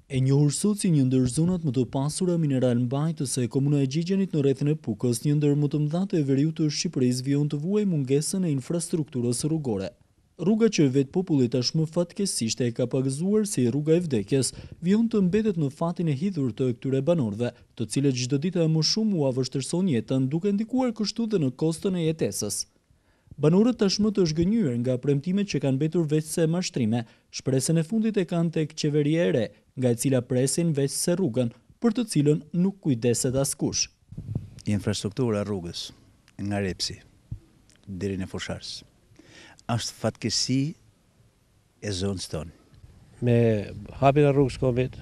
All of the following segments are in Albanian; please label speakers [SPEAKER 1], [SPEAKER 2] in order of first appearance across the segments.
[SPEAKER 1] E njohur sot si një ndër zonat më të pasura mineral mbajtëse e komuna e Gjigjenit në rrethin e Pukës, një ndër më të mëdha të veriut të Shqipërisë vijon të vuaj mungesën e infrastrukturës rrugore. Rruga që vetë populli tashmë fatkeqësisht e ka pagëzuar si rruga e vdekjes, vijon të mbetet në fatin e hidhur të këtyre banorëve, të cilët çdo ditë më shumë u vështirëson jetën, duke ndikuar kështu dhe në koston e jetesës. Banorët tashmë të zhgënjur nga premtimet që kanë mbetur veç se mashtrime, shpresën e fundit e kanë tek qeveria e re, nga e cila presin veç se rrugën, për të cilën nuk kujdeset askush.
[SPEAKER 2] Infrastruktura rrugës nga Repsi deri në Fusharës është fatkeqësi e zonës tonë.
[SPEAKER 3] Me hapjen e rrugës kombit,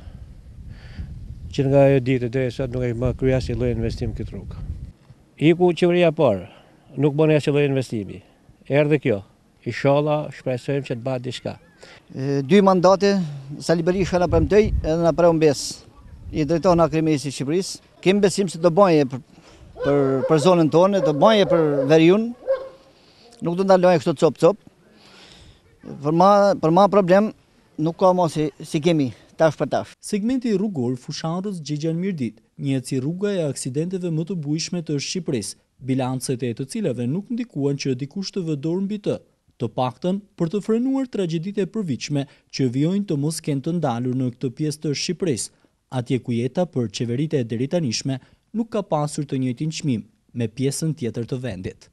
[SPEAKER 3] që nga ajo ditë deri sot nuk e më kryer asnjë lloj investim këtë rrugë. Iku qeveria parë, nuk bën asnjë lloj investimi. Erdhe kjo. Inshallah shpresojmë që të bëhet diçka.
[SPEAKER 4] 2 mandate Sali Berisha na premtoi edhe na prembes. I drejton Akrimesi i Shqipërisë. Kem besim se do bëjë për zonën tonë, do bëjë për veriun. Nuk do ndalojë kështu cop. Për ma problem nuk ka më si kemi tash për tash.
[SPEAKER 1] Segmenti rrugor Fusharës Gjigjen Mirdit, njihet si rruga e aksidenteve më të bujshme të Shqipërisë, bilancet e të cilave nuk ndikuan që dikush të vë dorë mbi të paktën për të frenuar tragjeditë e përvitshme që vijojnë të mos kenë të ndalur në këtë pjesë të Shqipërisë, atje ku jeta për qeveritë e deri tanishme nuk ka pasur të njëjtin çmim me pjesën tjetër të vendit.